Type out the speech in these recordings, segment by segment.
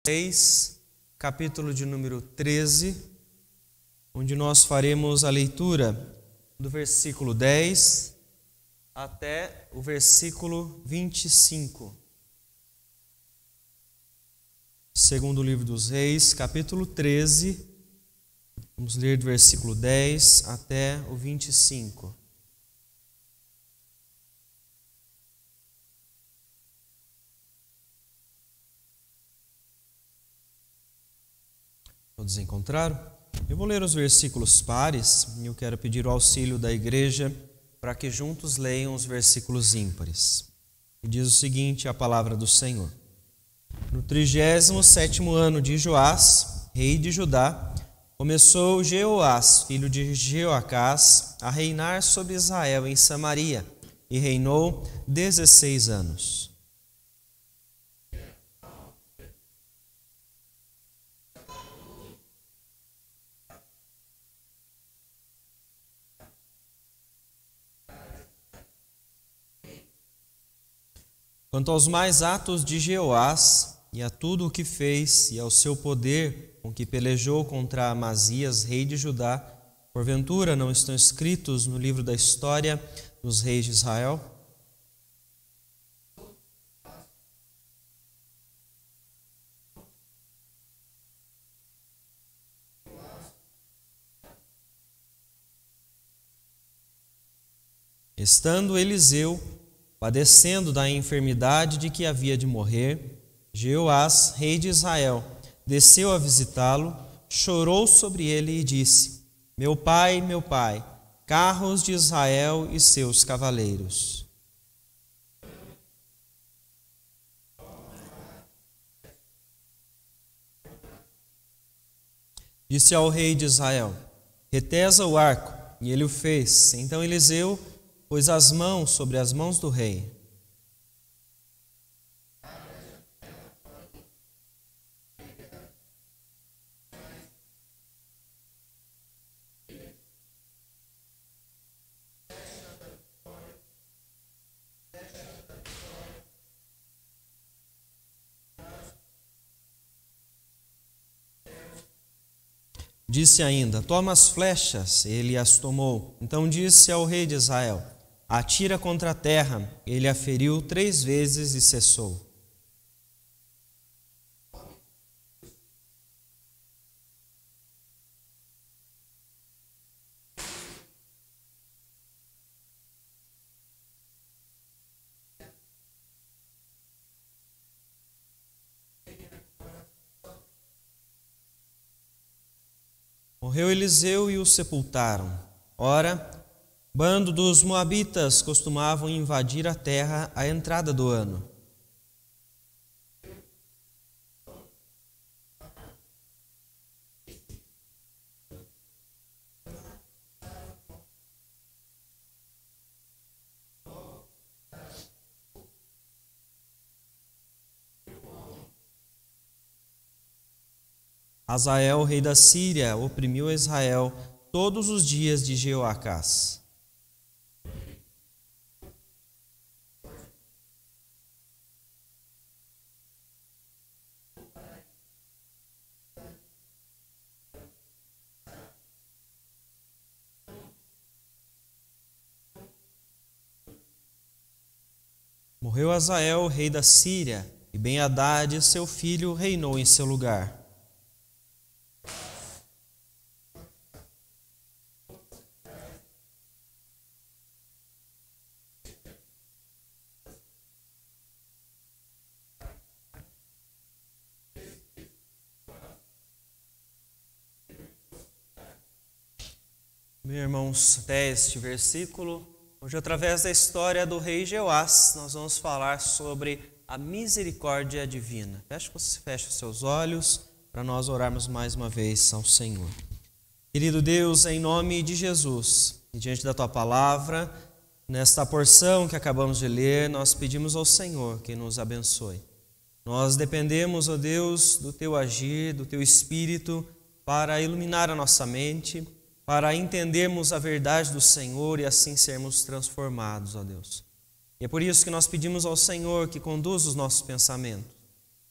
6, capítulo de número 13, onde nós faremos a leitura do versículo 10 até o versículo 25. Segundo livro dos Reis, capítulo 13, vamos ler do versículo 10 até o 25. Todos encontraram? Eu vou ler os versículos pares e eu quero pedir o auxílio da igreja para que juntos leiam os versículos ímpares. E diz o seguinte, a palavra do Senhor. No 37º ano de Joás, rei de Judá, começou Jeoás, filho de Jeoacás, a reinar sobre Israel em Samaria, e reinou 16 anos. Quanto aos mais atos de Jeoás, e a tudo o que fez, e ao seu poder com que pelejou contra Amazias, rei de Judá, porventura não estão escritos no livro da história dos reis de Israel? Estando Eliseu padecendo da enfermidade de que havia de morrer, Jeoás, rei de Israel, desceu a visitá-lo, chorou sobre ele e disse: meu pai, carros de Israel e seus cavaleiros. Disse ao rei de Israel: retesa o arco, e ele o fez. Então Eliseu pôs as mãos sobre as mãos do rei. Disse ainda: toma as flechas. Ele as tomou. Então disse ao rei de Israel: atira contra a terra. Ele a feriu 3 vezes e cessou. Morreu Eliseu e o sepultaram. Ora, bando dos moabitas costumavam invadir a terra à entrada do ano. Hazael, rei da Síria, oprimiu Israel todos os dias de Jeoacás. Morreu Hazael, rei da Síria, e Ben-Hadad, seu filho, reinou em seu lugar. Meus irmãos, até este versículo, hoje através da história do rei Jeoás, nós vamos falar sobre a misericórdia divina. Peço que você feche os seus olhos para nós orarmos mais uma vez ao Senhor. Querido Deus, em nome de Jesus, e diante da Tua palavra, nesta porção que acabamos de ler, nós pedimos ao Senhor que nos abençoe. Nós dependemos, ó Deus, do Teu agir, do Teu Espírito, para iluminar a nossa mente, para entendermos a verdade do Senhor e assim sermos transformados, ó Deus. E é por isso que nós pedimos ao Senhor que conduza os nossos pensamentos,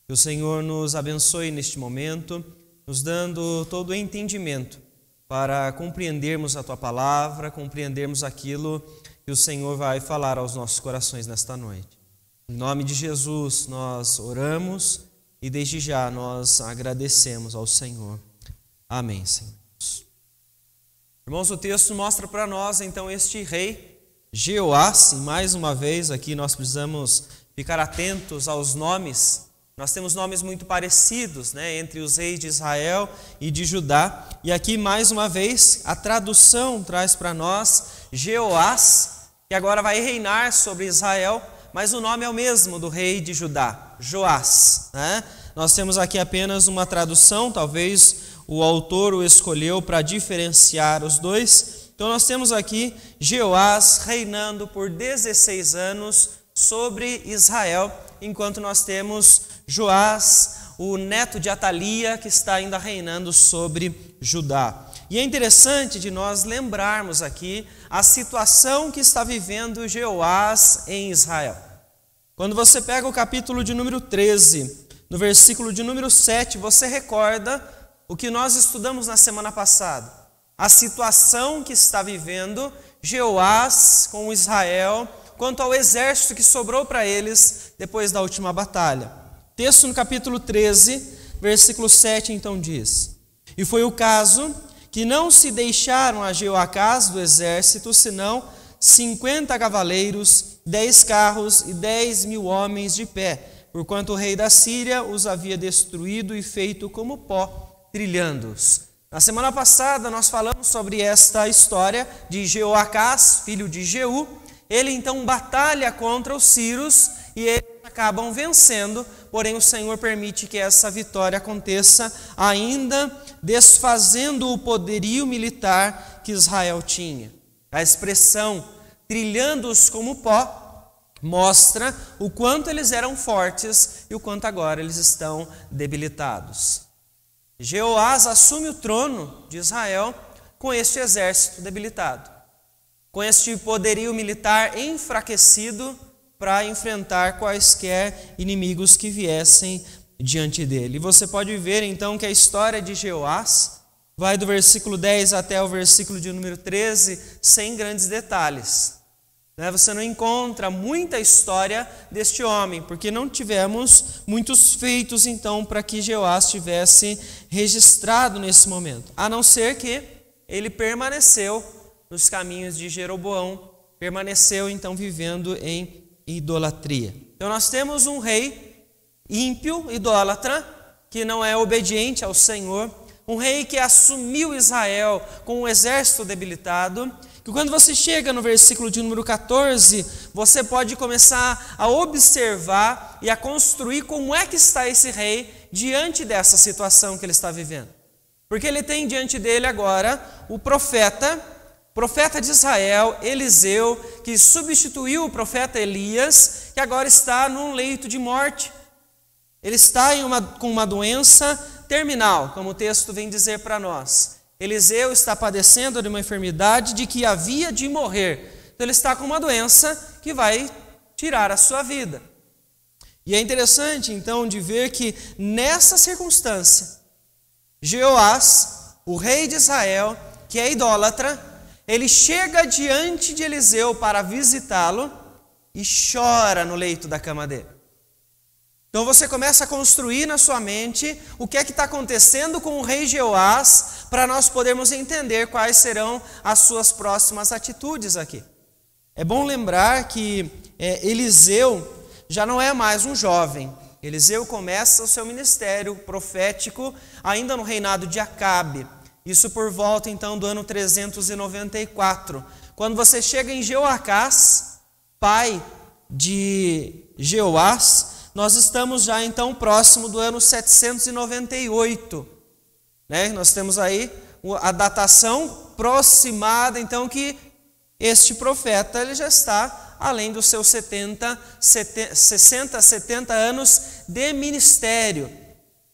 Que o Senhor nos abençoe neste momento, nos dando todo o entendimento para compreendermos a Tua palavra, compreendermos aquilo que o Senhor vai falar aos nossos corações nesta noite. Em nome de Jesus nós oramos e desde já nós agradecemos ao Senhor. Amém, Senhor. Irmãos, o texto mostra para nós então este rei Jeoás, e mais uma vez aqui nós precisamos ficar atentos aos nomes. Nós temos nomes muito parecidos, entre os reis de Israel e de Judá. E aqui, mais uma vez, a tradução traz para nós Jeoás, que agora vai reinar sobre Israel, mas o nome é o mesmo do rei de Judá, Joás. Nós temos aqui apenas uma tradução, talvez o autor o escolheu para diferenciar os dois. Então nós temos aqui Jeoás reinando por 16 anos sobre Israel, enquanto nós temos Joás, o neto de Atalia, que está ainda reinando sobre Judá. E é interessante de nós lembrarmos aqui a situação que está vivendo Jeoás em Israel. Quando você pega o capítulo de número 13, no versículo de número 7, você recorda o que nós estudamos na semana passada. A situação que está vivendo Jeoás com Israel, quanto ao exército que sobrou para eles depois da última batalha. Texto no capítulo 13, versículo 7, então diz: E foi o caso que não se deixaram a Jeoacás do exército, senão 50 cavaleiros, 10 carros e 10.000 homens de pé, porquanto o rei da Síria os havia destruído e feito como pó, trilhando-os. Na semana passada nós falamos sobre esta história de Jeoacás, filho de Jeú. Ele então batalha contra os sírios e eles acabam vencendo, porém o Senhor permite que essa vitória aconteça, ainda desfazendo o poderio militar que Israel tinha. A expressão trilhando-os como pó mostra o quanto eles eram fortes e o quanto agora eles estão debilitados. Jeoás assume o trono de Israel com este exército debilitado, com este poderio militar enfraquecido para enfrentar quaisquer inimigos que viessem diante dele. E você pode ver então que a história de Jeoás vai do versículo 10 até o versículo de número 13 sem grandes detalhes. Você não encontra muita história deste homem, porque não tivemos muitos feitos então para que Jeoás tivesse registrado nesse momento, a não ser que ele permaneceu nos caminhos de Jeroboão, permaneceu então vivendo em idolatria. Então nós temos um rei ímpio, idólatra, que não é obediente ao Senhor, um rei que assumiu Israel com um exército debilitado, que quando você chega no versículo de número 14, você pode começar a observar e a construir como é que está esse rei diante dessa situação que ele está vivendo. Porque ele tem diante dele agora o profeta de Israel, Eliseu, que substituiu o profeta Elias, que agora está num leito de morte. Ele está com uma doença terminal, como o texto vem dizer para nós. Eliseu está padecendo de uma enfermidade de que havia de morrer. Então ele está com uma doença que vai tirar a sua vida. E é interessante então de ver que nessa circunstância, Jeoás, o rei de Israel, que é idólatra, ele chega diante de Eliseu para visitá-lo e chora no leito da cama dele. Então você começa a construir na sua mente o que é que está acontecendo com o rei Jeoás, para nós podermos entender quais serão as suas próximas atitudes aqui. É bom lembrar que Eliseu já não é mais um jovem. Eliseu começa o seu ministério profético ainda no reinado de Acabe. Isso por volta então do ano 394. Quando você chega em Jeoacás, pai de Jeoás, nós estamos já então próximo do ano 798. Nós temos aí a datação aproximada, então, que este profeta ele já está além dos seus 60, 70 anos de ministério.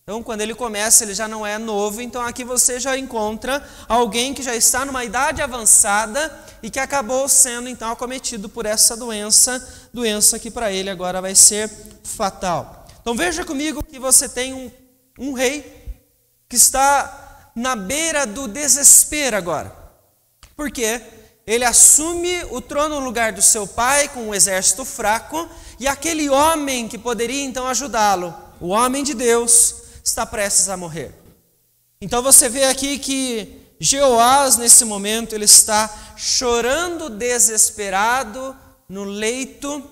Então, quando ele começa, ele já não é novo. Então, aqui você já encontra alguém que já está numa idade avançada e que acabou sendo, então, acometido por essa doença que para ele agora vai ser fatal. Então veja comigo que você tem um rei que está na beira do desespero agora. Por quê? Ele assume o trono no lugar do seu pai com um exército fraco, e aquele homem que poderia então ajudá-lo, o homem de Deus, está prestes a morrer. Então você vê aqui que Jeoás, nesse momento, ele está chorando desesperado no leito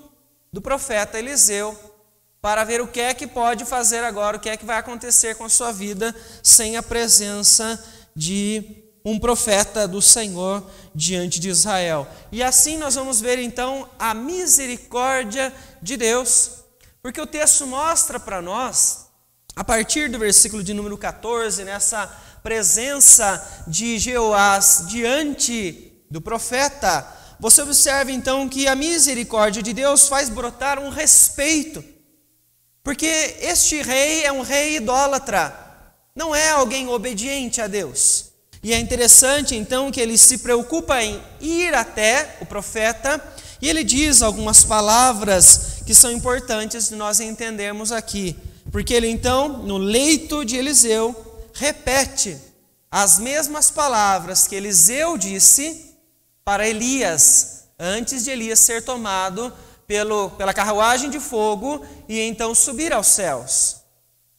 do profeta Eliseu, para ver o que é que pode fazer agora, o que é que vai acontecer com a sua vida sem a presença de um profeta do Senhor diante de Israel. E assim nós vamos ver então a misericórdia de Deus, porque o texto mostra para nós, a partir do versículo de número 14, nessa presença de Jeoás diante do profeta, você observa então que a misericórdia de Deus faz brotar um respeito, porque este rei é um rei idólatra, não é alguém obediente a Deus. E é interessante então que ele se preocupa em ir até o profeta, e ele diz algumas palavras que são importantes de nós entendermos aqui, porque ele então, no leito de Eliseu, repete as mesmas palavras que Eliseu disse para Elias, antes de Elias ser tomado pela carruagem de fogo e então subir aos céus.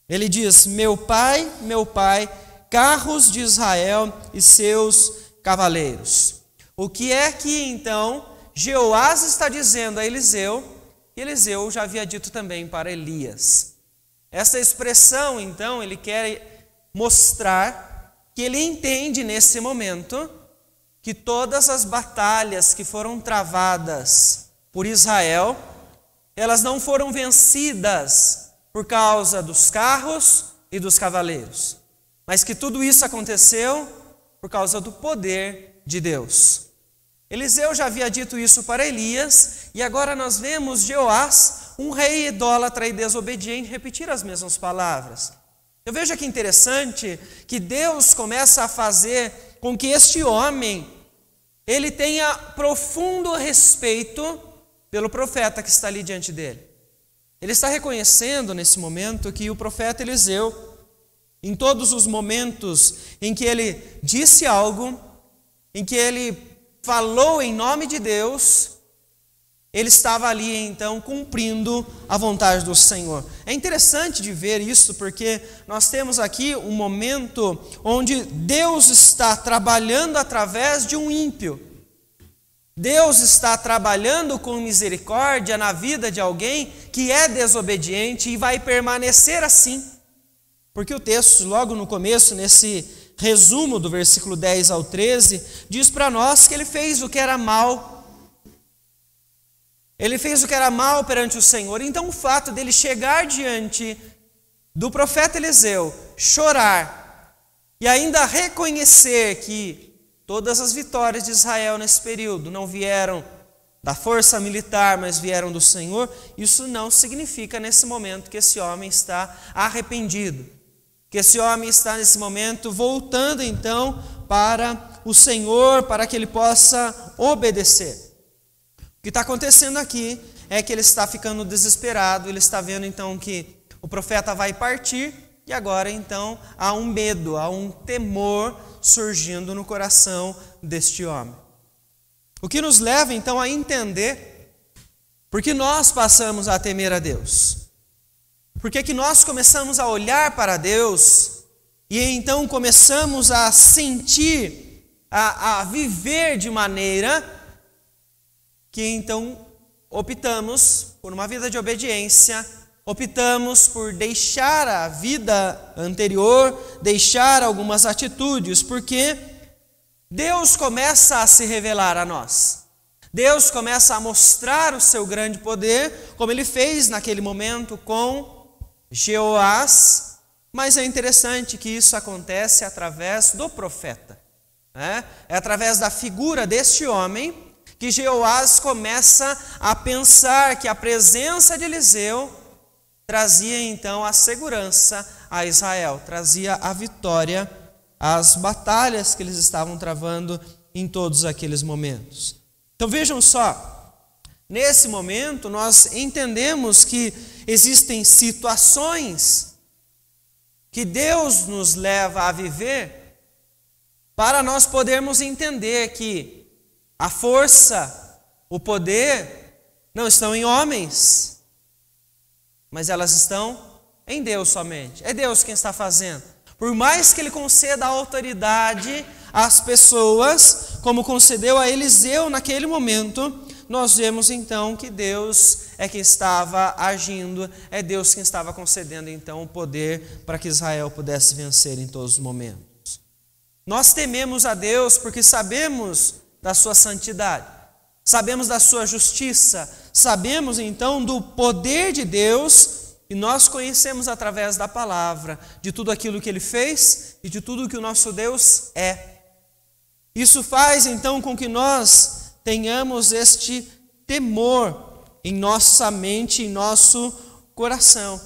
Ele diz: meu pai, carros de Israel e seus cavaleiros. O que é que então Jeoás está dizendo a Eliseu, e Eliseu já havia dito também para Elias? Essa expressão então ele quer mostrar que ele entende nesse momento que todas as batalhas que foram travadas por Israel, elas não foram vencidas por causa dos carros e dos cavaleiros, mas que tudo isso aconteceu por causa do poder de Deus. Eliseu já havia dito isso para Elias, e agora nós vemos Jeoás, um rei idólatra e desobediente, repetir as mesmas palavras. Eu vejo aqui interessante que Deus começa a fazer com que este homem, ele tenha profundo respeito pelo profeta que está ali diante dele. Ele está reconhecendo nesse momento que o profeta Eliseu, em todos os momentos em que ele disse algo, em que ele falou em nome de Deus, ele estava ali então cumprindo a vontade do Senhor. É interessante de ver isso, porque nós temos aqui um momento onde Deus está trabalhando através de um ímpio. Deus está trabalhando com misericórdia na vida de alguém que é desobediente e vai permanecer assim. Porque o texto, logo no começo, nesse resumo do versículo 10 ao 13, diz para nós que ele fez o que era mal. Ele fez o que era mal perante o Senhor. Então o fato dele chegar diante do profeta Eliseu, chorar e ainda reconhecer que todas as vitórias de Israel nesse período não vieram da força militar, mas vieram do Senhor, isso não significa nesse momento que esse homem está arrependido, que esse homem está nesse momento voltando então para o Senhor, para que ele possa obedecer. O que está acontecendo aqui é que ele está ficando desesperado, ele está vendo então que o profeta vai partir, e agora então há um medo, há um temor surgindo no coração deste homem. O que nos leva então a entender por que nós passamos a temer a Deus. Por que nós começamos a olhar para Deus e então começamos a sentir, a viver de maneira que então optamos por uma vida de obediência, optamos por deixar a vida anterior, deixar algumas atitudes, porque Deus começa a se revelar a nós. Deus começa a mostrar o seu grande poder, como ele fez naquele momento com Jeoás, mas é interessante que isso acontece através do profeta. É através da figura deste homem que Jeoás começa a pensar que a presença de Eliseu trazia então a segurança a Israel, trazia a vitória às batalhas que eles estavam travando em todos aqueles momentos. Então vejam só, nesse momento, nós entendemos que existem situações que Deus nos leva a viver para nós podermos entender que a força, o poder não estão em homens, mas elas estão em Deus somente. É Deus quem está fazendo. Por mais que Ele conceda autoridade às pessoas, como concedeu a Eliseu naquele momento, nós vemos então que Deus é quem estava agindo, é Deus quem estava concedendo então o poder para que Israel pudesse vencer em todos os momentos. Nós tememos a Deus porque sabemos da sua santidade, sabemos da sua justiça, sabemos então do poder de Deus e nós conhecemos através da palavra de tudo aquilo que Ele fez e de tudo que o nosso Deus é. Isso faz então com que nós tenhamos este temor em nossa mente, em nosso coração.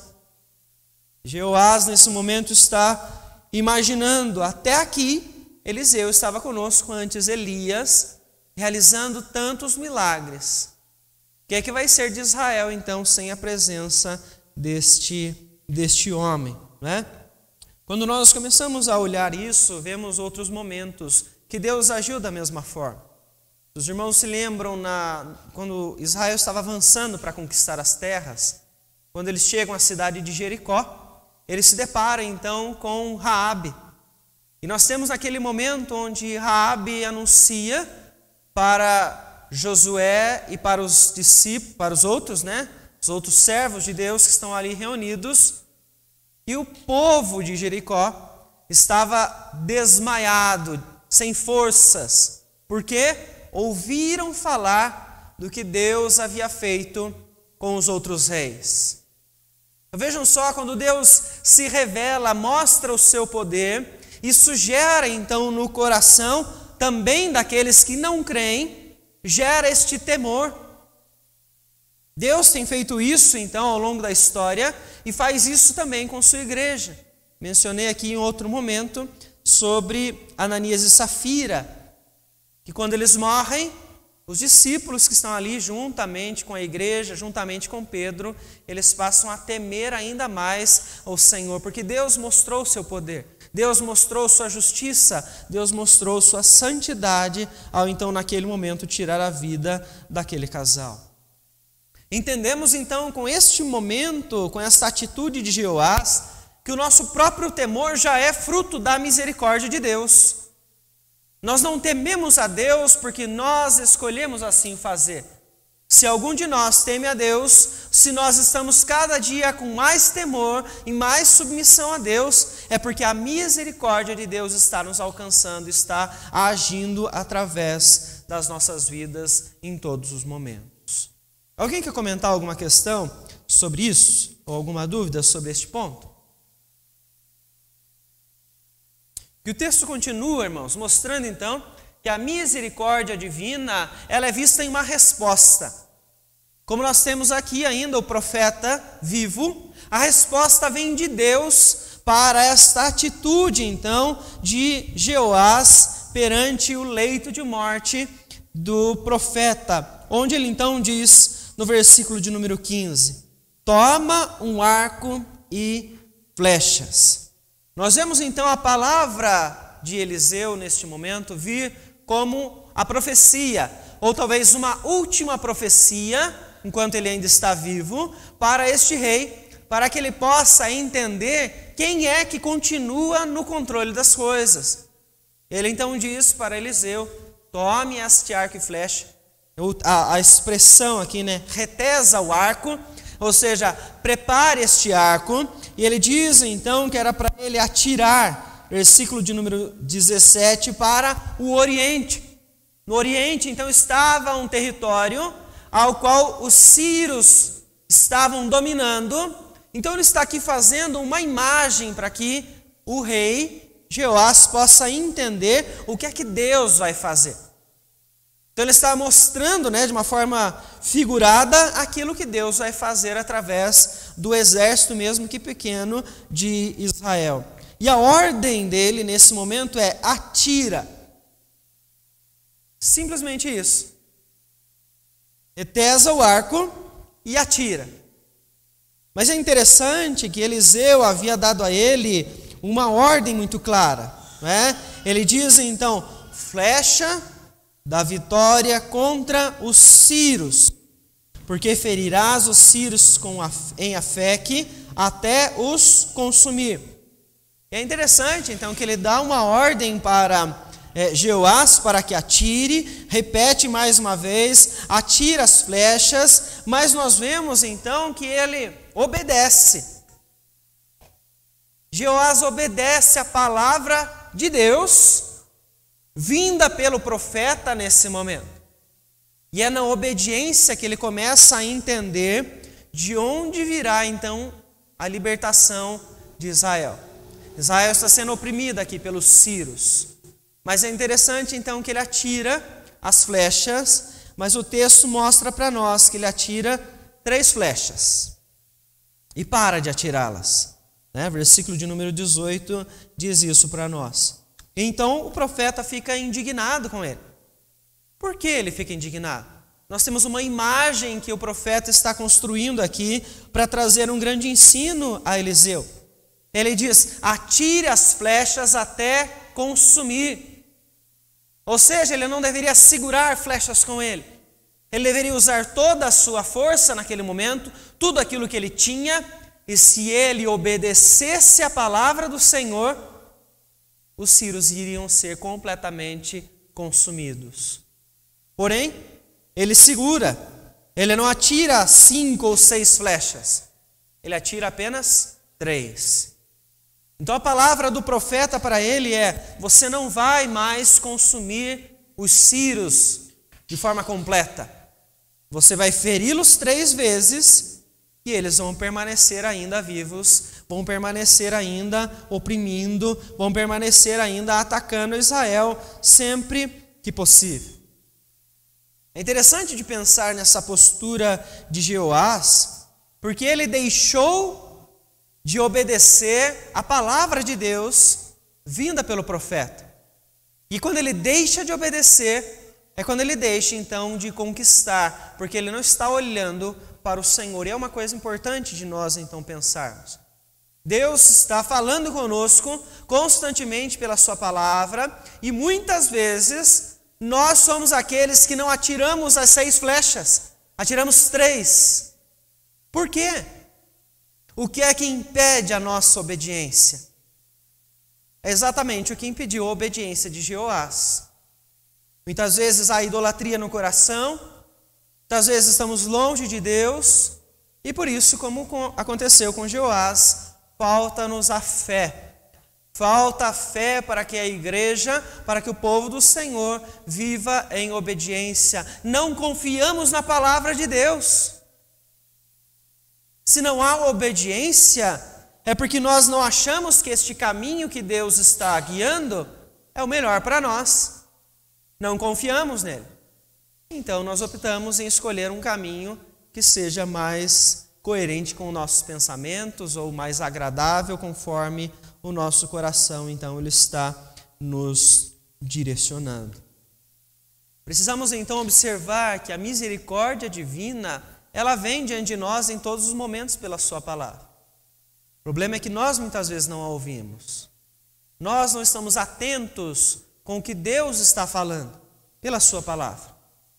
Jeoás nesse momento está imaginando, até aqui Eliseu estava conosco, antes Elias, realizando tantos milagres. O que é que vai ser de Israel então sem a presença deste homem, né? Quando nós começamos a olhar isso, vemos outros momentos que Deus agiu da mesma forma. Os irmãos se lembram quando Israel estava avançando para conquistar as terras, quando eles chegam à cidade de Jericó, eles se deparam então com Raabe. E nós temos aquele momento onde Raabe anuncia para Josué e para os discípulos, para os outros, né? Os outros servos de Deus que estão ali reunidos, e o povo de Jericó estava desmaiado, sem forças, porque ouviram falar do que Deus havia feito com os outros reis. Vejam só, quando Deus se revela, mostra o seu poder, isso gera então no coração também daqueles que não creem, gera este temor. Deus tem feito isso então ao longo da história e faz isso também com sua igreja. Mencionei aqui em outro momento sobre Ananias e Safira, que quando eles morrem, os discípulos que estão ali juntamente com a igreja, juntamente com Pedro, eles passam a temer ainda mais ao Senhor, porque Deus mostrou o seu poder, Deus mostrou sua justiça, Deus mostrou sua santidade ao então naquele momento tirar a vida daquele casal. Entendemos então com este momento, com esta atitude de Jeoás, que o nosso próprio temor já é fruto da misericórdia de Deus. Nós não tememos a Deus porque nós escolhemos assim fazer. Se algum de nós teme a Deus, se nós estamos cada dia com mais temor e mais submissão a Deus, é porque a misericórdia de Deus está nos alcançando, está agindo através das nossas vidas em todos os momentos. Alguém quer comentar alguma questão sobre isso? Ou alguma dúvida sobre este ponto? E o texto continua, irmãos, mostrando então que a misericórdia divina, ela é vista em uma resposta. Como nós temos aqui ainda o profeta vivo, a resposta vem de Deus para esta atitude então de Jeoás perante o leito de morte do profeta, onde ele então diz no versículo de número 15, toma um arco e flechas. Nós vemos então a palavra de Eliseu neste momento vir como a profecia, ou talvez uma última profecia, enquanto ele ainda está vivo, para este rei, para que ele possa entender quem é que continua no controle das coisas. Ele então diz para Eliseu, tome este arco e flecha. A expressão aqui, né, retesa o arco, ou seja, prepare este arco, e ele diz então que era para ele atirar, versículo de número 17, para o Oriente. No Oriente então estava um território ao qual os sírios estavam dominando, então ele está aqui fazendo uma imagem para que o rei Jeoás possa entender o que é que Deus vai fazer. Então ele está mostrando, né, de uma forma figurada aquilo que Deus vai fazer através do exército, mesmo que pequeno, de Israel. E a ordem dele nesse momento é atira. Simplesmente isso. retesa o arco e atira. Mas é interessante que Eliseu havia dado a ele uma ordem muito clara, não é? Ele diz então, flecha da vitória contra os círios, porque ferirás os círios em Afeque até os consumir. E é interessante então que ele dá uma ordem para Jeoás para que atire, repete mais uma vez, atira as flechas, mas nós vemos então que ele obedece. Jeoás obedece a palavra de Deus, vinda pelo profeta nesse momento. E é na obediência que ele começa a entender de onde virá então a libertação de Israel. Israel está sendo oprimida aqui pelos círios. Mas é interessante então que ele atira as flechas, mas o texto mostra para nós que ele atira 3 flechas e para de atirá-las. Versículo de número 18 diz isso para nós. Então o profeta fica indignado com ele. Por que ele fica indignado? Nós temos uma imagem que o profeta está construindo aqui para trazer um grande ensino a Eliseu. Ele diz, atire as flechas até consumir. Ou seja, ele não deveria segurar flechas com ele. Ele deveria usar toda a sua força naquele momento, tudo aquilo que ele tinha, e se ele obedecesse a palavra do Senhor, os círios iriam ser completamente consumidos. Porém, ele segura, ele não atira 5 ou 6 flechas, ele atira apenas 3. Então a palavra do profeta para ele é, você não vai mais consumir os círios de forma completa. Você vai feri-los 3 vezes e eles vão permanecer ainda vivos, vão permanecer ainda oprimindo, vão permanecer ainda atacando Israel sempre que possível. É interessante de pensar nessa postura de Jeoás, porque ele deixou de obedecer a palavra de Deus vinda pelo profeta. E quando ele deixa de obedecer, é quando ele deixa então de conquistar, porque ele não está olhando para o Senhor. E é uma coisa importante de nós então pensarmos. Deus está falando conosco constantemente pela sua palavra, e muitas vezes nós somos aqueles que não atiramos as 6 flechas, atiramos 3. Por quê? O que é que impede a nossa obediência? É exatamente o que impediu a obediência de Jeoás. Muitas vezes há idolatria no coração, muitas vezes estamos longe de Deus, e por isso, como aconteceu com Jeoás, falta-nos a fé. Falta a fé para que a igreja, para que o povo do Senhor viva em obediência. Não confiamos na palavra de Deus. Se não há obediência, é porque nós não achamos que este caminho que Deus está guiando é o melhor para nós. Não confiamos nele. Então nós optamos em escolher um caminho que seja mais coerente com os nossos pensamentos ou mais agradável conforme o nosso coração, então, ele está nos direcionando. Precisamos então observar que a misericórdia divina, ela vem diante de nós em todos os momentos pela sua palavra. O problema é que nós muitas vezes não a ouvimos. Nós não estamos atentos com o que Deus está falando pela sua palavra,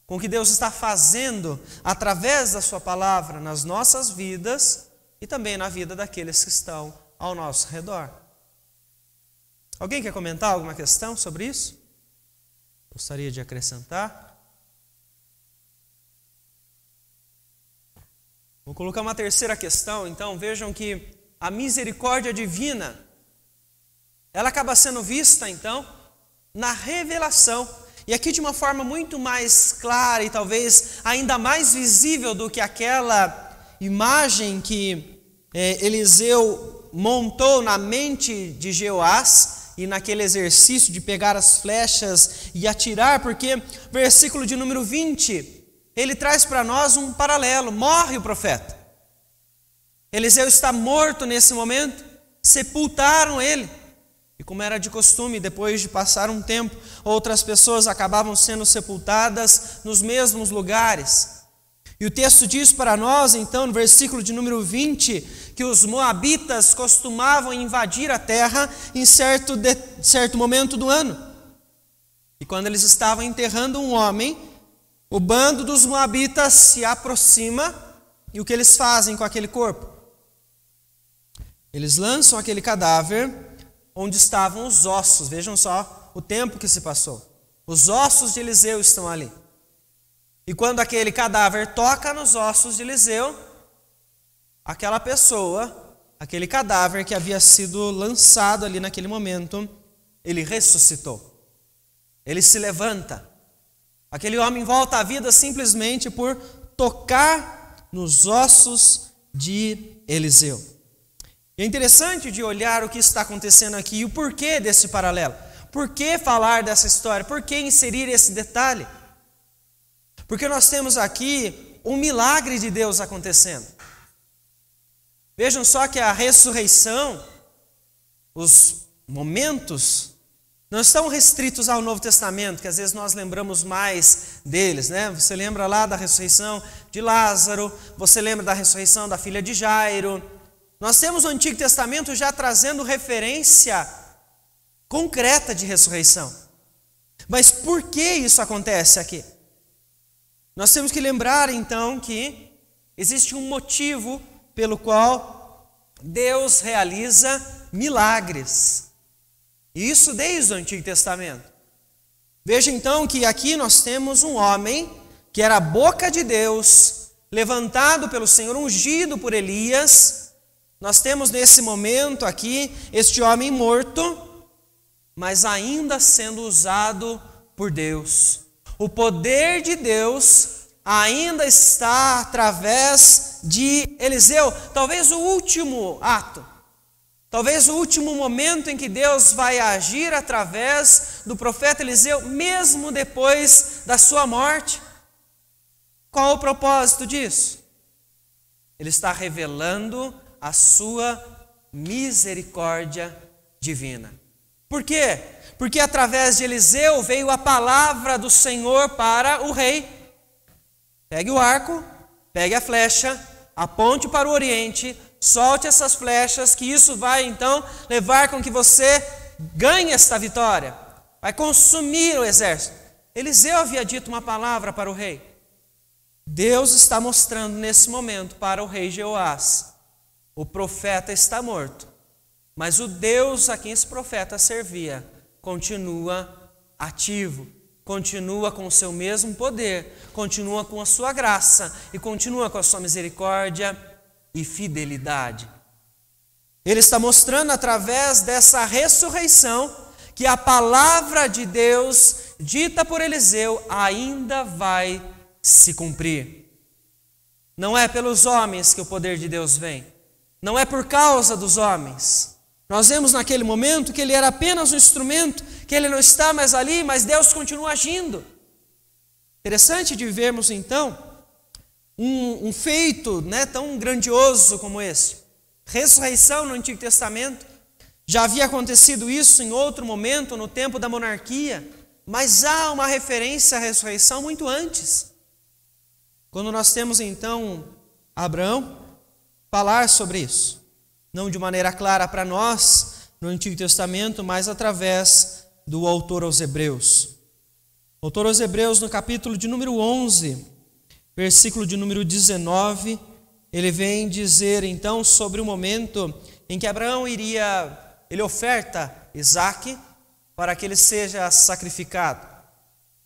com o que Deus está fazendo através da sua palavra nas nossas vidas e também na vida daqueles que estão ao nosso redor. Alguém quer comentar alguma questão sobre isso? Gostaria de acrescentar? Vou colocar uma terceira questão, então. Vejam que a misericórdia divina, ela acaba sendo vista, então, na revelação. E aqui de uma forma muito mais clara e talvez ainda mais visível do que aquela imagem que Eliseu montou na mente de Jeoás, e naquele exercício de pegar as flechas e atirar, porque versículo de número 20, ele traz para nós um paralelo. Morre o profeta. Eliseu está morto nesse momento, sepultaram ele. E como era de costume, depois de passar um tempo, outras pessoas acabavam sendo sepultadas nos mesmos lugares. E o texto diz para nós, então, no versículo de número 20, que os moabitas costumavam invadir a terra em certo momento do ano. E quando eles estavam enterrando um homem, o bando dos moabitas se aproxima e o que eles fazem com aquele corpo? Eles lançam aquele cadáver onde estavam os ossos. Vejam só o tempo que se passou. Os ossos de Eliseu estão ali. E quando aquele cadáver toca nos ossos de Eliseu, aquela pessoa, aquele cadáver que havia sido lançado ali naquele momento, ele ressuscitou. Ele se levanta. Aquele homem volta à vida simplesmente por tocar nos ossos de Eliseu. É interessante de olhar o que está acontecendo aqui e o porquê desse paralelo. Por que falar dessa história? Por que inserir esse detalhe? Porque nós temos aqui um milagre de Deus acontecendo. Vejam só que a ressurreição, os momentos, não estão restritos ao Novo Testamento, que às vezes nós lembramos mais deles, né? Você lembra lá da ressurreição de Lázaro, você lembra da ressurreição da filha de Jairo. Nós temos o Antigo Testamento já trazendo referência concreta de ressurreição. Mas por que isso acontece aqui? Nós temos que lembrar então que existe um motivo pelo qual Deus realiza milagres. E isso desde o Antigo Testamento. Veja então que aqui nós temos um homem que era a boca de Deus, levantado pelo Senhor, ungido por Elias. Nós temos nesse momento aqui este homem morto, mas ainda sendo usado por Deus. O poder de Deus ainda está através de Eliseu. Talvez o último ato, talvez o último momento em que Deus vai agir através do profeta Eliseu, mesmo depois da sua morte. Qual o propósito disso? Ele está revelando a sua misericórdia divina. Por quê? Porque através de Eliseu veio a palavra do Senhor para o rei. Pegue o arco, pegue a flecha, aponte para o oriente, solte essas flechas, que isso vai então levar com que você ganhe esta vitória. Vai consumir o exército. Eliseu havia dito uma palavra para o rei. Deus está mostrando nesse momento para o rei Jeoás: o profeta está morto, mas o Deus a quem esse profeta servia continua ativo, continua com o seu mesmo poder, continua com a sua graça e continua com a sua misericórdia e fidelidade. Ele está mostrando através dessa ressurreição que a palavra de Deus dita por Eliseu ainda vai se cumprir. Não é pelos homens que o poder de Deus vem, não é por causa dos homens. Nós vemos naquele momento que ele era apenas um instrumento, que ele não está mais ali, mas Deus continua agindo. Interessante de vermos então um feito, tão grandioso como esse. Ressurreição no Antigo Testamento. Já havia acontecido isso em outro momento, no tempo da monarquia, mas há uma referência à ressurreição muito antes. Quando nós temos então Abraão falar sobre isso. Não de maneira clara para nós no Antigo Testamento, mas através do autor aos Hebreus. O autor aos Hebreus, no capítulo de número 11, versículo de número 19, ele vem dizer então sobre o momento em que Abraão ele oferta Isaque para que ele seja sacrificado.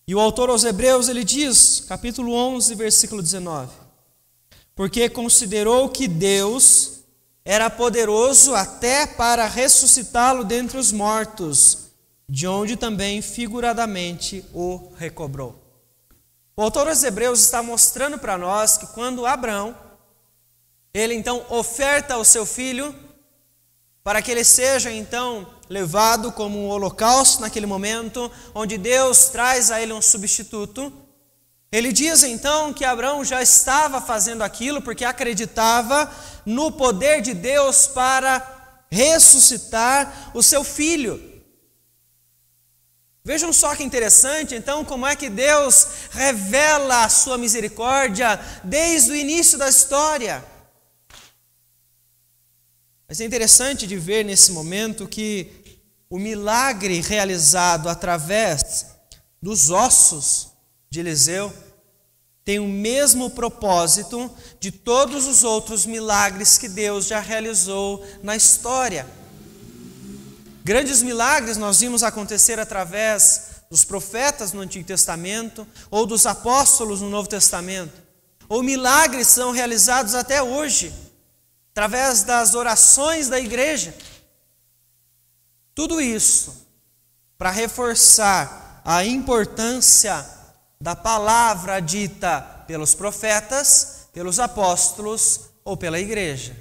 E o autor aos Hebreus, ele diz, capítulo 11, versículo 19, porque considerou que Deus era poderoso até para ressuscitá-lo dentre os mortos, de onde também figuradamente o recobrou. O autor aos Hebreus está mostrando para nós que quando Abraão, ele então oferta o seu filho, para que ele seja então levado como um holocausto naquele momento, onde Deus traz a ele um substituto, ele diz então que Abraão já estava fazendo aquilo porque acreditava no poder de Deus para ressuscitar o seu filho. Vejam só que interessante, então, como é que Deus revela a sua misericórdia desde o início da história. Mas é interessante de ver nesse momento que o milagre realizado através dos ossos de Eliseu tem o mesmo propósito de todos os outros milagres que Deus já realizou na história. Grandes milagres nós vimos acontecer através dos profetas no Antigo Testamento ou dos apóstolos no Novo Testamento. Ou milagres são realizados até hoje, através das orações da igreja. Tudo isso para reforçar a importância da palavra dita pelos profetas, pelos apóstolos ou pela igreja.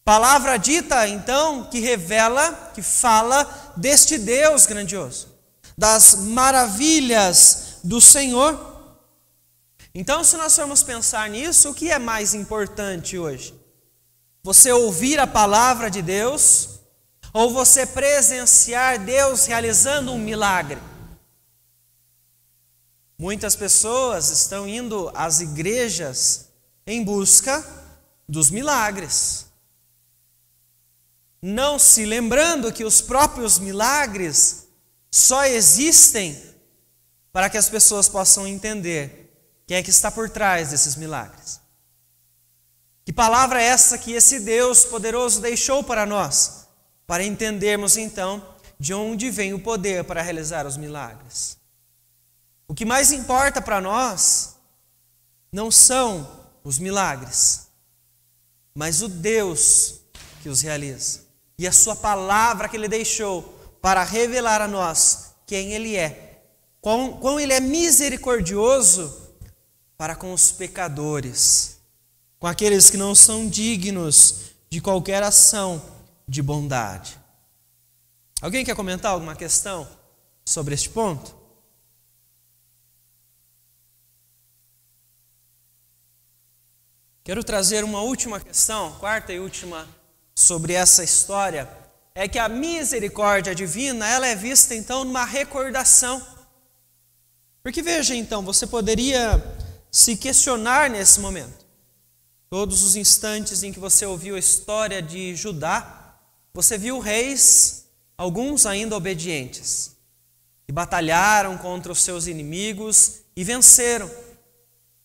Palavra dita, então, que revela, que fala deste Deus grandioso, das maravilhas do Senhor. Então, se nós formos pensar nisso, o que é mais importante hoje? Você ouvir a palavra de Deus ou você presenciar Deus realizando um milagre? Muitas pessoas estão indo às igrejas em busca dos milagres, não se lembrando que os próprios milagres só existem para que as pessoas possam entender quem é que está por trás desses milagres. Que palavra é essa que esse Deus poderoso deixou para nós, para entendermos então de onde vem o poder para realizar os milagres. O que mais importa para nós não são os milagres, mas o Deus que os realiza. E a sua palavra que Ele deixou para revelar a nós quem Ele é. Quão Ele é misericordioso para com os pecadores, com aqueles que não são dignos de qualquer ação de bondade. Alguém quer comentar alguma questão sobre este ponto? Quero trazer uma última questão, quarta e última, sobre essa história. É que a misericórdia divina, ela é vista então numa recordação. Porque veja então, você poderia se questionar nesse momento. Todos os instantes em que você ouviu a história de Judá, você viu reis, alguns ainda obedientes, que batalharam contra os seus inimigos e venceram.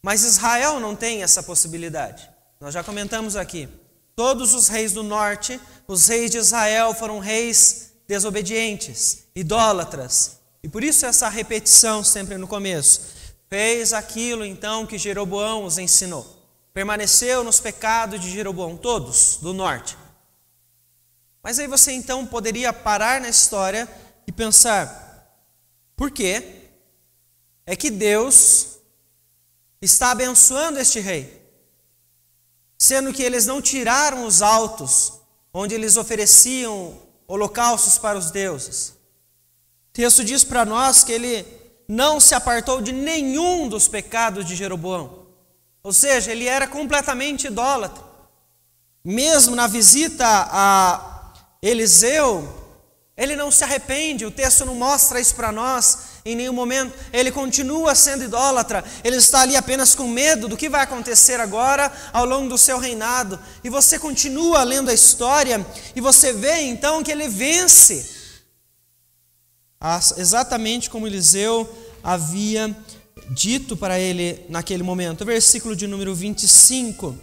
Mas Israel não tem essa possibilidade. Nós já comentamos aqui. Todos os reis do norte, os reis de Israel foram reis desobedientes, idólatras. E por isso essa repetição sempre no começo. Fez aquilo então que Jeroboão os ensinou. Permaneceu nos pecados de Jeroboão, todos do norte. Mas aí você então poderia parar na história e pensar, por que é que Deus está abençoando este rei? Sendo que eles não tiraram os altos, onde eles ofereciam holocaustos para os deuses. O texto diz para nós que ele não se apartou de nenhum dos pecados de Jeroboão. Ou seja, ele era completamente idólatra. Mesmo na visita a Eliseu, ele não se arrepende, o texto não mostra isso para nós em nenhum momento. Ele continua sendo idólatra, ele está ali apenas com medo do que vai acontecer agora ao longo do seu reinado. E você continua lendo a história e você vê então que ele vence, exatamente como Eliseu havia dito para ele naquele momento. O versículo de número 25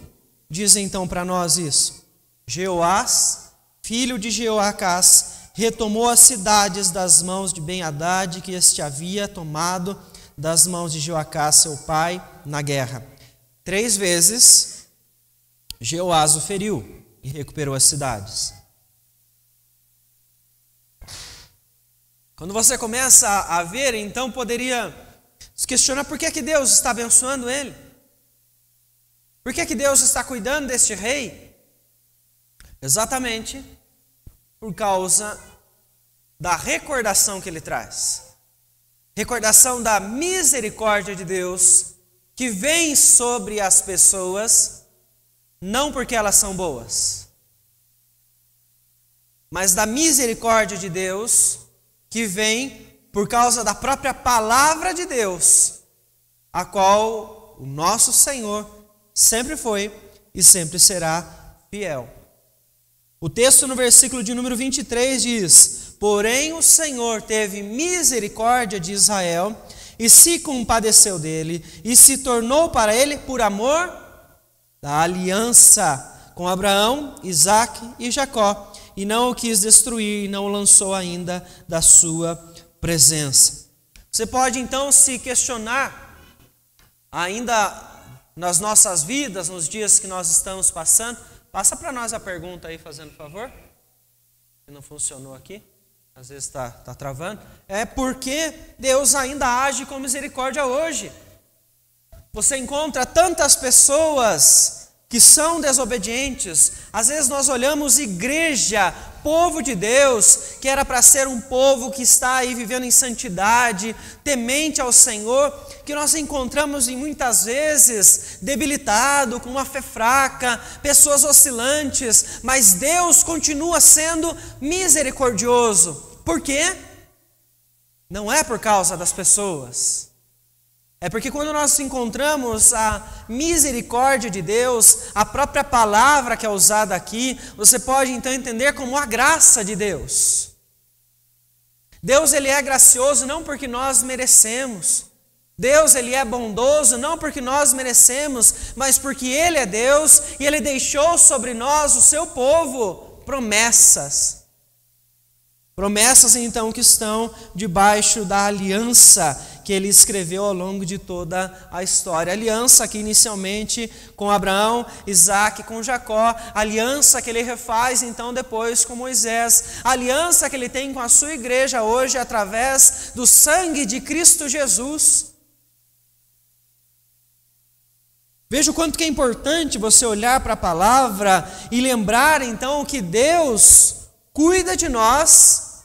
diz então para nós isso. Jeoás, filho de Jeoacás, retomou as cidades das mãos de Ben-Hadad, que este havia tomado das mãos de Jeoacás, seu pai, na guerra. 3 vezes Jeoás o feriu e recuperou as cidades. Quando você começa a ver, então poderia se questionar por que é que Deus está abençoando ele? Por que é que Deus está cuidando deste rei? Exatamente por causa da recordação que ele traz. Recordação da misericórdia de Deus que vem sobre as pessoas, não porque elas são boas, mas da misericórdia de Deus que vem por causa da própria palavra de Deus, a qual o nosso Senhor sempre foi e sempre será fiel. O texto no versículo de número 23 diz: porém o Senhor teve misericórdia de Israel e se compadeceu dele e se tornou para ele por amor da aliança com Abraão, Isaque e Jacó, e não o quis destruir e não o lançou ainda da sua presença. Você pode então se questionar, ainda nas nossas vidas, nos dias que nós estamos passando. Passa para nós a pergunta aí, fazendo favor. Que não funcionou aqui. Às vezes está travando. É porque Deus ainda age com misericórdia hoje. Você encontra tantas pessoas que são desobedientes. Às vezes nós olhamos igreja, povo de Deus, que era para ser um povo que está aí vivendo em santidade, temente ao Senhor, que nós encontramos em muitas vezes debilitado, com uma fé fraca, pessoas oscilantes, mas Deus continua sendo misericordioso. Por quê? Não é por causa das pessoas. É porque quando nós encontramos a misericórdia de Deus, a própria palavra que é usada aqui, você pode então entender como a graça de Deus. Deus, ele é gracioso não porque nós merecemos. Deus, ele é bondoso não porque nós merecemos, mas porque ele é Deus e ele deixou sobre nós, o seu povo, promessas. Promessas então que estão debaixo da aliança que ele escreveu ao longo de toda a história. Aliança que inicialmente com Abraão, Isaque, com Jacó. Aliança que ele refaz então depois com Moisés. Aliança que ele tem com a sua igreja hoje através do sangue de Cristo Jesus. Veja o quanto que é importante você olhar para a palavra e lembrar então que Deus cuida de nós,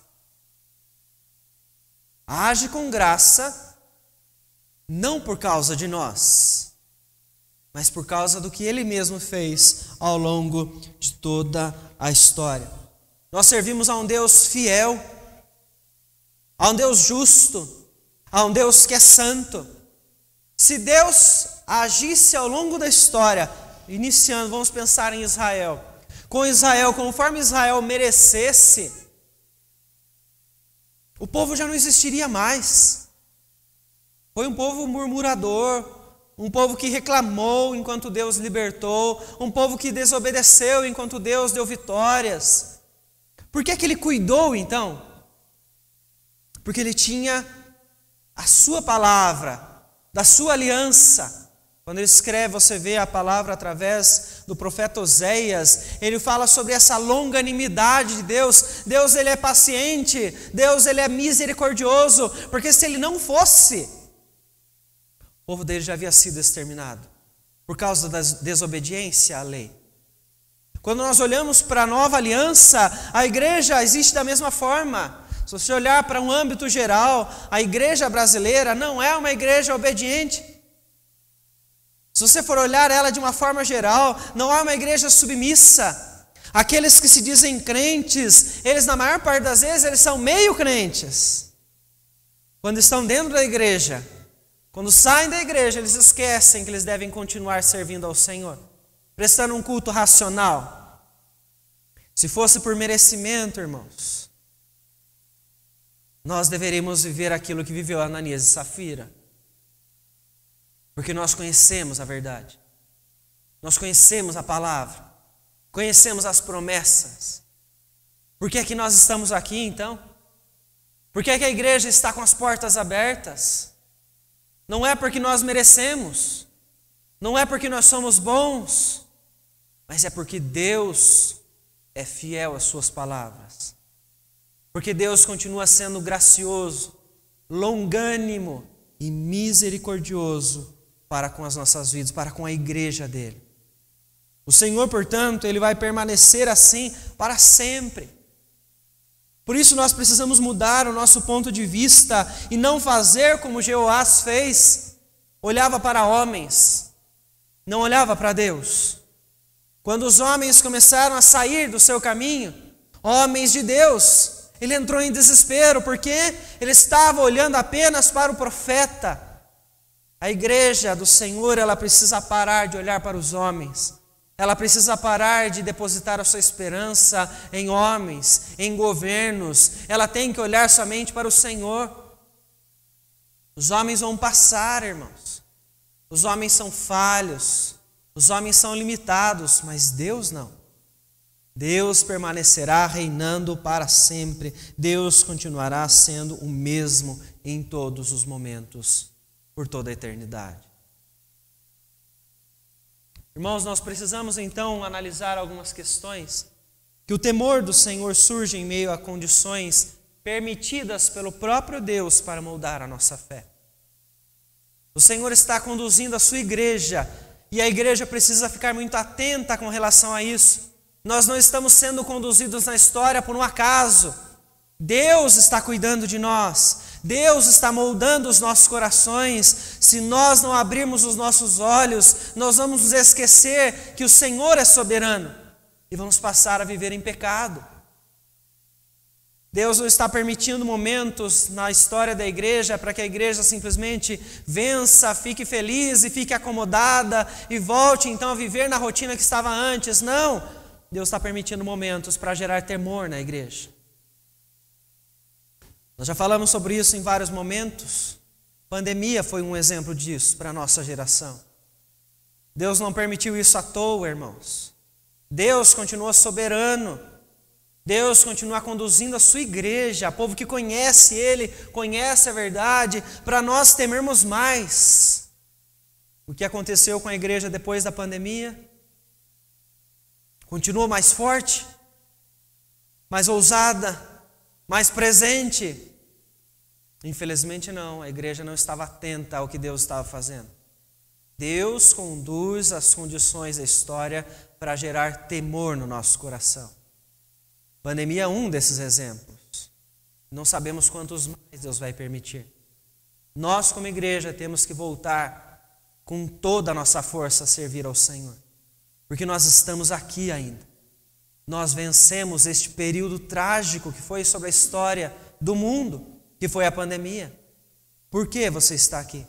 age com graça, não por causa de nós, mas por causa do que Ele mesmo fez ao longo de toda a história. Nós servimos a um Deus fiel, a um Deus justo, a um Deus que é santo. Se Deus agisse ao longo da história, iniciando, vamos pensar em Israel, com Israel, conforme Israel merecesse, o povo já não existiria mais. Foi um povo murmurador, um povo que reclamou enquanto Deus libertou, um povo que desobedeceu enquanto Deus deu vitórias. Por que que ele cuidou então? Porque ele tinha a sua palavra, da sua aliança. Quando ele escreve, você vê a palavra através do profeta Oséias, ele fala sobre essa longanimidade de Deus. Deus, ele é paciente, Deus, ele é misericordioso, porque se ele não fosse, o povo dele já havia sido exterminado, por causa da desobediência à lei. Quando nós olhamos para a nova aliança, a igreja existe da mesma forma. Se você olhar para um âmbito geral, a igreja brasileira não é uma igreja obediente. Se você for olhar ela de uma forma geral, não é uma igreja submissa. Aqueles que se dizem crentes, eles na maior parte das vezes, eles são meio crentes. Quando estão dentro da igreja, quando saem da igreja, eles esquecem que eles devem continuar servindo ao Senhor, prestando um culto racional. Se fosse por merecimento, irmãos, nós deveríamos viver aquilo que viveu Ananias e Safira. Porque nós conhecemos a verdade. Nós conhecemos a palavra. Conhecemos as promessas. Por que é que nós estamos aqui, então? Por que é que a igreja está com as portas abertas? Não é porque nós merecemos. Não é porque nós somos bons. Mas é porque Deus é fiel às suas palavras. Porque Deus continua sendo gracioso, longânimo e misericordioso para com as nossas vidas, para com a igreja dele. O Senhor, portanto, ele vai permanecer assim para sempre. Por isso nós precisamos mudar o nosso ponto de vista e não fazer como Jeoás fez. Olhava para homens, não olhava para Deus. Quando os homens começaram a sair do seu caminho, homens de Deus, Ele entrou em desespero porque ele estava olhando apenas para o profeta. A igreja do Senhor, ela precisa parar de olhar para os homens. Ela precisa parar de depositar a sua esperança em homens, em governos. Ela tem que olhar somente para o Senhor. Os homens vão passar, irmãos. Os homens são falhos. Os homens são limitados, mas Deus não. Deus permanecerá reinando para sempre. Deus continuará sendo o mesmo em todos os momentos, por toda a eternidade. Irmãos, nós precisamos então analisar algumas questões, que o temor do Senhor surge em meio a condições permitidas pelo próprio Deus para moldar a nossa fé. O Senhor está conduzindo a sua igreja, e a igreja precisa ficar muito atenta com relação a isso. Nós não estamos sendo conduzidos na história por um acaso. Deus está cuidando de nós. Deus está moldando os nossos corações. Se nós não abrirmos os nossos olhos, nós vamos nos esquecer que o Senhor é soberano e vamos passar a viver em pecado. Deus não está permitindo momentos na história da igreja para que a igreja simplesmente vença, fique feliz e fique acomodada e volte então a viver na rotina que estava antes. Não, Deus está permitindo momentos para gerar temor na igreja. Nós já falamos sobre isso em vários momentos. A pandemia foi um exemplo disso para a nossa geração. Deus não permitiu isso à toa, irmãos. Deus continua soberano. Deus continua conduzindo a sua igreja, a povo que conhece Ele, conhece a verdade, para nós temermos mais. O que aconteceu com a igreja depois da pandemia? Continua mais forte, mais ousada, mais presente? Infelizmente não, a igreja não estava atenta ao que Deus estava fazendo. Deus conduz as condições da história para gerar temor no nosso coração. A pandemia é um desses exemplos. Não sabemos quantos mais Deus vai permitir. Nós, como igreja, temos que voltar com toda a nossa força a servir ao Senhor. Porque nós estamos aqui ainda. Nós vencemos este período trágico que foi sobre a história do mundo, que foi a pandemia. Por que você está aqui?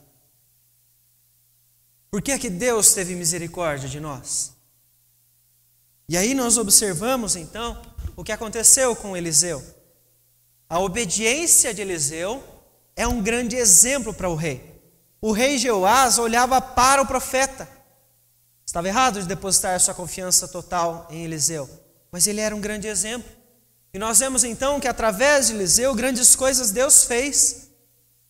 Por que é que Deus teve misericórdia de nós? E aí nós observamos então o que aconteceu com Eliseu. A obediência de Eliseu é um grande exemplo para o rei. O rei Jeoás olhava para o profeta. Estava errado de depositar sua confiança total em Eliseu, mas ele era um grande exemplo. E nós vemos então que através de Eliseu grandes coisas Deus fez.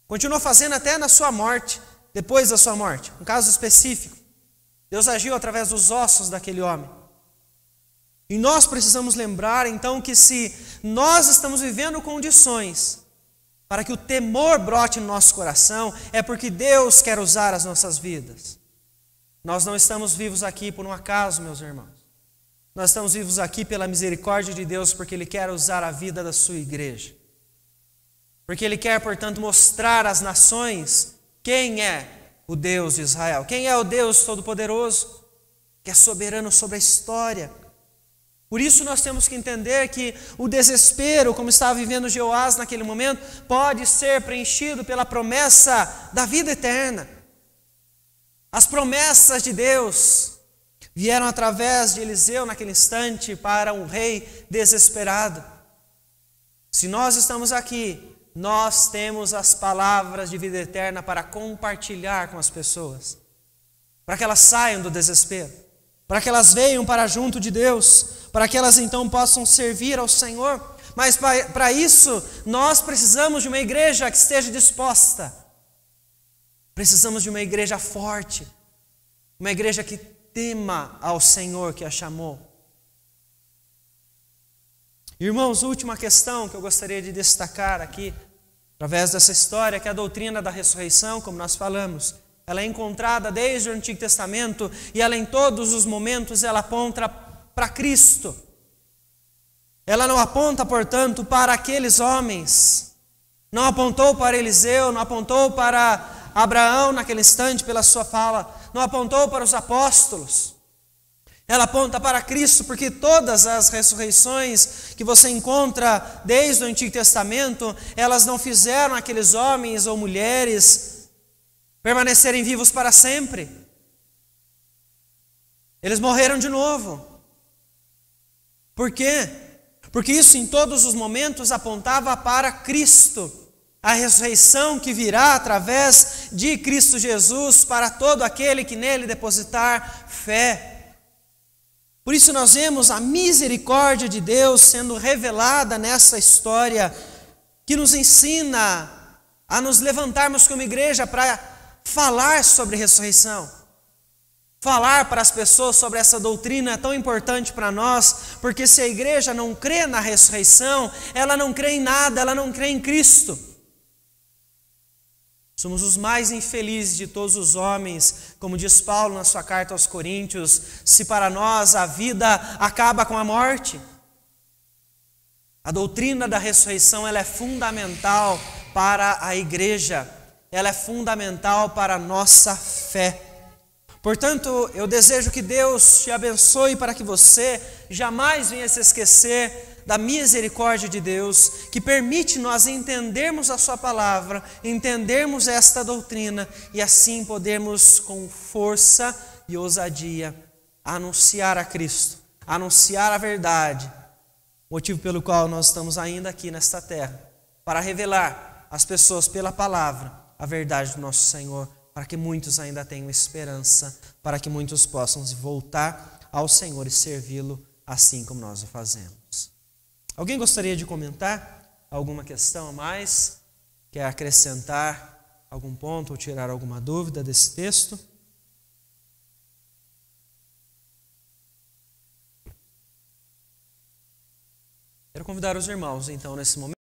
Continuou fazendo até na sua morte, depois da sua morte. Um caso específico. Deus agiu através dos ossos daquele homem. E nós precisamos lembrar então que se nós estamos vivendo condições para que o temor brote no nosso coração, é porque Deus quer usar as nossas vidas. Nós não estamos vivos aqui por um acaso, meus irmãos. Nós estamos vivos aqui pela misericórdia de Deus, porque Ele quer usar a vida da sua igreja. Porque Ele quer, portanto, mostrar às nações quem é o Deus de Israel. Quem é o Deus Todo-Poderoso, que é soberano sobre a história. Por isso nós temos que entender que o desespero, como estava vivendo Jeoás naquele momento, pode ser preenchido pela promessa da vida eterna. As promessas de Deus vieram através de Eliseu naquele instante para um rei desesperado. Se nós estamos aqui, nós temos as palavras de vida eterna para compartilhar com as pessoas, para que elas saiam do desespero, para que elas venham para junto de Deus, para que elas então possam servir ao Senhor. Mas para isso, nós precisamos de uma igreja que esteja disposta. Precisamos de uma igreja forte, uma igreja que tema ao Senhor que a chamou. Irmãos, última questão que eu gostaria de destacar aqui, através dessa história, que é a doutrina da ressurreição, como nós falamos. Ela é encontrada desde o Antigo Testamento e ela em todos os momentos ela aponta para Cristo. Ela não aponta, portanto, para aqueles homens. Não apontou para Eliseu, não apontou para Abraão naquele instante pela sua fala, não apontou para os apóstolos. Ela aponta para Cristo, porque todas as ressurreições que você encontra desde o Antigo Testamento, elas não fizeram aqueles homens ou mulheres permanecerem vivos para sempre. Eles morreram de novo. Por quê? Porque isso em todos os momentos apontava para Cristo, a ressurreição que virá através de Cristo Jesus para todo aquele que nele depositar fé. Por isso nós vemos a misericórdia de Deus sendo revelada nessa história, que nos ensina a nos levantarmos como igreja para falar sobre ressurreição. Falar para as pessoas sobre essa doutrina é tão importante para nós, porque se a igreja não crê na ressurreição, ela não crê em nada, ela não crê em Cristo. Somos os mais infelizes de todos os homens, como diz Paulo na sua carta aos Coríntios, se para nós a vida acaba com a morte. A doutrina da ressurreição ela é fundamental para a igreja, ela é fundamental para a nossa fé. Portanto, eu desejo que Deus te abençoe para que você jamais venha se esquecer da misericórdia de Deus, que permite nós entendermos a sua palavra, entendermos esta doutrina e assim podermos com força e ousadia anunciar a Cristo, anunciar a verdade, motivo pelo qual nós estamos ainda aqui nesta terra, para revelar às pessoas pela palavra a verdade do nosso Senhor, para que muitos ainda tenham esperança, para que muitos possam voltar ao Senhor e servi-lo assim como nós o fazemos. Alguém gostaria de comentar alguma questão a mais? Quer acrescentar algum ponto ou tirar alguma dúvida desse texto? Quero convidar os irmãos, então, nesse momento.